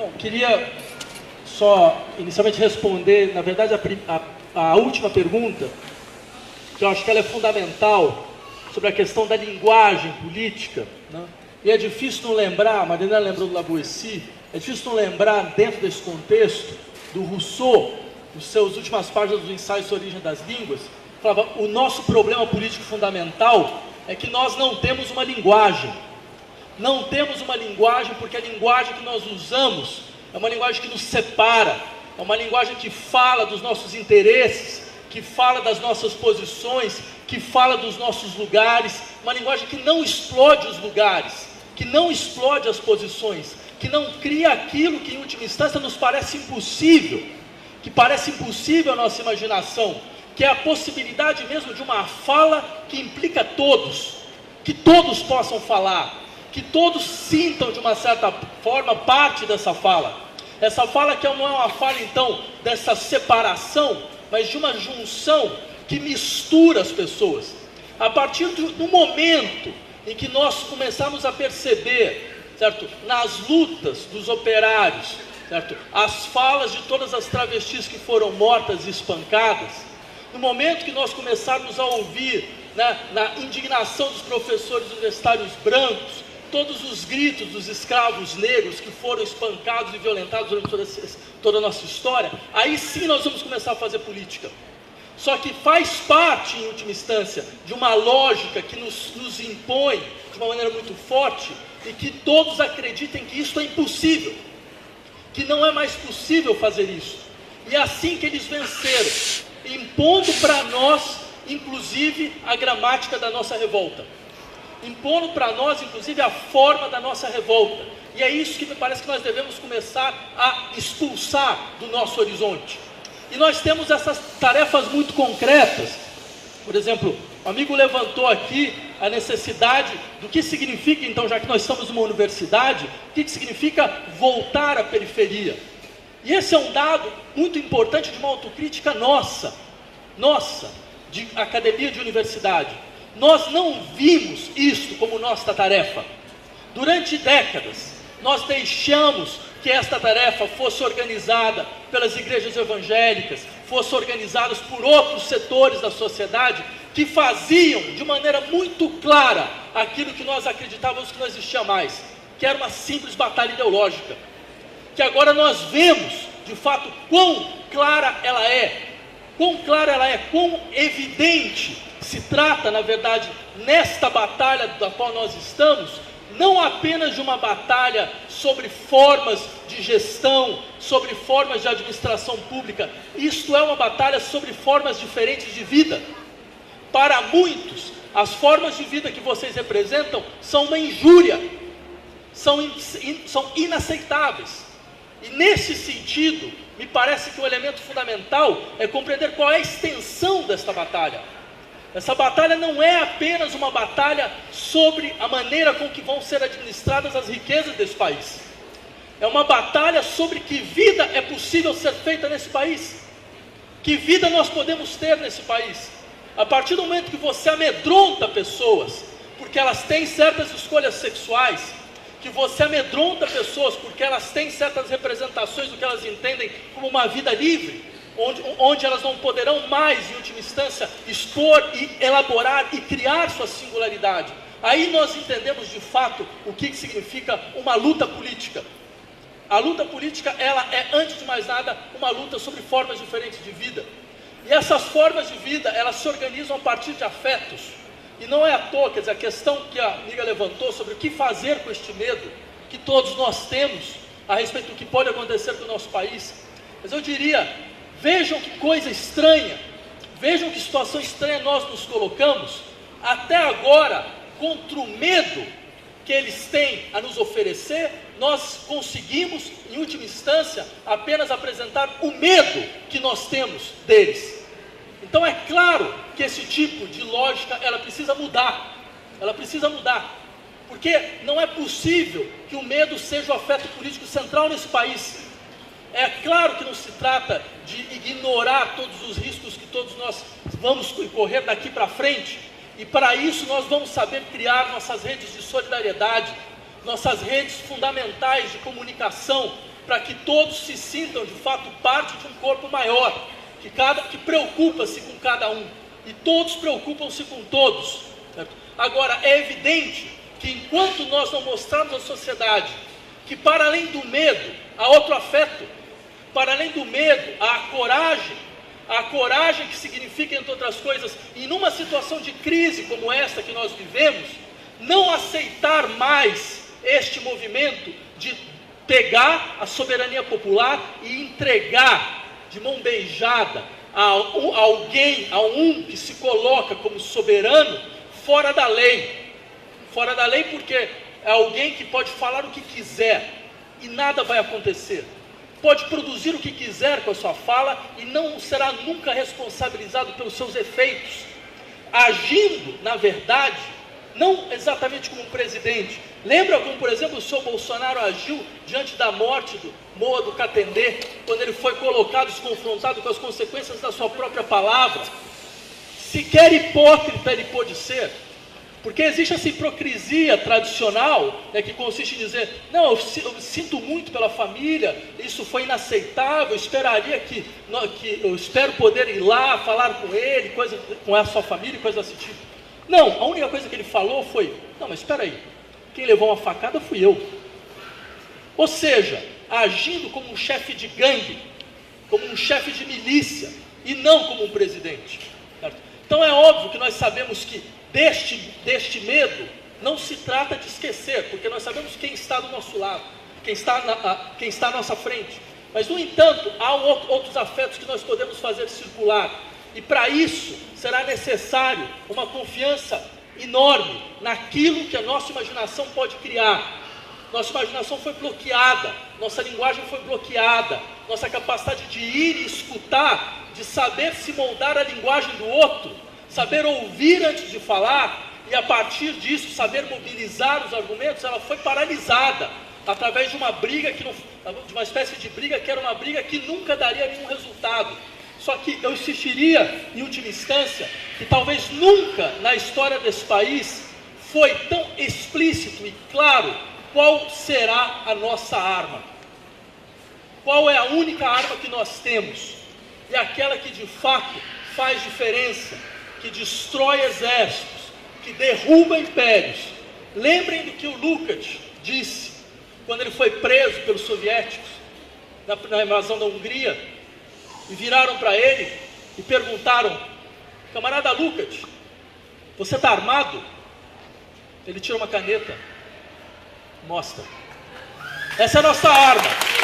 Bom, queria só inicialmente responder, na verdade, a última pergunta, que eu acho que ela é fundamental, sobre a questão da linguagem política, né? E é difícil não lembrar, a Marina lembrou do Lavoisier, é difícil não lembrar, dentro desse contexto, do Rousseau, nos seus últimas páginas dos Ensaios sobre a Origem das Línguas, falava: o nosso problema político fundamental é que nós não temos uma linguagem. Não temos uma linguagem porque a linguagem que nós usamos é uma linguagem que nos separa, é uma linguagem que fala dos nossos interesses, que fala das nossas posições, que fala dos nossos lugares, uma linguagem que não explode os lugares, que não explode as posições, que não cria aquilo que em última instância nos parece impossível, que parece impossível à nossa imaginação, que é a possibilidade mesmo de uma fala que implica todos, que todos possam falar, que todos sintam de uma certa forma parte dessa fala. Essa fala que não é uma fala então dessa separação, mas de uma junção que mistura as pessoas. A partir do momento em que nós começamos a perceber, certo, nas lutas dos operários, certo, as falas de todas as travestis que foram mortas e espancadas, no momento que nós começarmos a ouvir, né, na indignação dos professores universitários brancos, todos os gritos dos escravos negros que foram espancados e violentados durante toda a nossa história, aí sim nós vamos começar a fazer política. Só que faz parte, em última instância, de uma lógica que nos impõe de uma maneira muito forte, e que todos acreditem que isso é impossível, que não é mais possível fazer isso. E é assim que eles venceram, impondo para nós, inclusive, a gramática da nossa revolta, impondo para nós, inclusive, a forma da nossa revolta. E é isso que me parece que nós devemos começar a expulsar do nosso horizonte. E nós temos essas tarefas muito concretas. Por exemplo, o amigo levantou aqui a necessidade do que significa, então, já que nós estamos numa universidade, o que significa voltar à periferia. E esse é um dado muito importante de uma autocrítica nossa, de academia de universidade. Nós não vimos isso como nossa tarefa. Durante décadas, nós deixamos que esta tarefa fosse organizada pelas igrejas evangélicas, fosse organizada por outros setores da sociedade, que faziam de maneira muito clara aquilo que nós acreditávamos que não existia mais, que era uma simples batalha ideológica, que agora nós vemos, de fato, quão clara ela é, quão evidente se trata, na verdade, nesta batalha da qual nós estamos, não apenas de uma batalha sobre formas de gestão, sobre formas de administração pública. Isto é uma batalha sobre formas diferentes de vida. Para muitos, as formas de vida que vocês representam são uma injúria, são inaceitáveis. E nesse sentido, me parece que o elemento fundamental é compreender qual é a extensão desta batalha. Essa batalha não é apenas uma batalha sobre a maneira com que vão ser administradas as riquezas desse país. É uma batalha sobre que vida é possível ser feita nesse país. Que vida nós podemos ter nesse país. A partir do momento que você amedronta pessoas porque elas têm certas escolhas sexuais, que você amedronta pessoas porque elas têm certas representações do que elas entendem como uma vida livre, onde elas não poderão mais, em última instância, expor e elaborar e criar sua singularidade. Aí nós entendemos de fato o que significa uma luta política. A luta política, ela é, antes de mais nada, uma luta sobre formas diferentes de vida. E essas formas de vida, elas se organizam a partir de afetos. E não é à toa, quer dizer, a questão que a amiga levantou sobre o que fazer com este medo que todos nós temos a respeito do que pode acontecer com o nosso país. Mas eu diria, vejam que coisa estranha, vejam que situação estranha nós nos colocamos, até agora, contra o medo que eles têm a nos oferecer, nós conseguimos, em última instância, apenas apresentar o medo que nós temos deles. Então é claro que esse tipo de lógica, ela precisa mudar, porque não é possível que o medo seja o afeto político central nesse país. É claro que não se trata de ignorar todos os riscos que todos nós vamos correr daqui para frente, e para isso nós vamos saber criar nossas redes de solidariedade, nossas redes fundamentais de comunicação, para que todos se sintam de fato parte de um corpo maior, que preocupa-se com cada um, e todos preocupam-se com todos, certo? Agora, é evidente que enquanto nós não mostrarmos à sociedade que para além do medo, há outro afeto, para além do medo, há a coragem que significa, entre outras coisas, em uma situação de crise como esta que nós vivemos, não aceitar mais este movimento de pegar a soberania popular e entregar de mão beijada a alguém, a um que se coloca como soberano fora da lei. Fora da lei porque é alguém que pode falar o que quiser e nada vai acontecer. Pode produzir o que quiser com a sua fala e não será nunca responsabilizado pelos seus efeitos. Agindo, na verdade, não exatamente como um presidente. Lembra como, por exemplo, o senhor Bolsonaro agiu diante da morte do Moa do Catendê, quando ele foi colocado, se confrontado com as consequências da sua própria palavra? Sequer hipócrita ele pôde ser, porque existe essa hipocrisia tradicional, né, que consiste em dizer, não, eu sinto muito pela família, isso foi inaceitável, eu espero poder ir lá, falar com ele, com a sua família, coisa desse tipo. Não, a única coisa que ele falou foi, não, mas espera aí, quem levou uma facada fui eu. Ou seja, agindo como um chefe de gangue, como um chefe de milícia, e não como um presidente. Certo? Então é óbvio que nós sabemos que deste medo não se trata de esquecer, porque nós sabemos quem está do nosso lado, quem está à nossa frente. Mas, no entanto, há outros afetos que nós podemos fazer circular. E para isso será necessário uma confiança enorme naquilo que a nossa imaginação pode criar. Nossa imaginação foi bloqueada, nossa linguagem foi bloqueada, nossa capacidade de ir e escutar, de saber se moldar a linguagem do outro, saber ouvir antes de falar, e a partir disso saber mobilizar os argumentos, ela foi paralisada através de uma briga, de uma espécie de briga que era uma briga que nunca daria nenhum resultado. Só que eu insistiria, em última instância, que talvez nunca na história desse país foi tão explícito e claro qual será a nossa arma. Qual é a única arma que nós temos? E aquela que de fato faz diferença, que destrói exércitos, que derruba impérios. Lembrem do que o Lukács disse quando ele foi preso pelos soviéticos na invasão da Hungria. E viraram para ele e perguntaram, camarada Lukács, você está armado? Ele tira uma caneta, mostra. Essa é a nossa arma.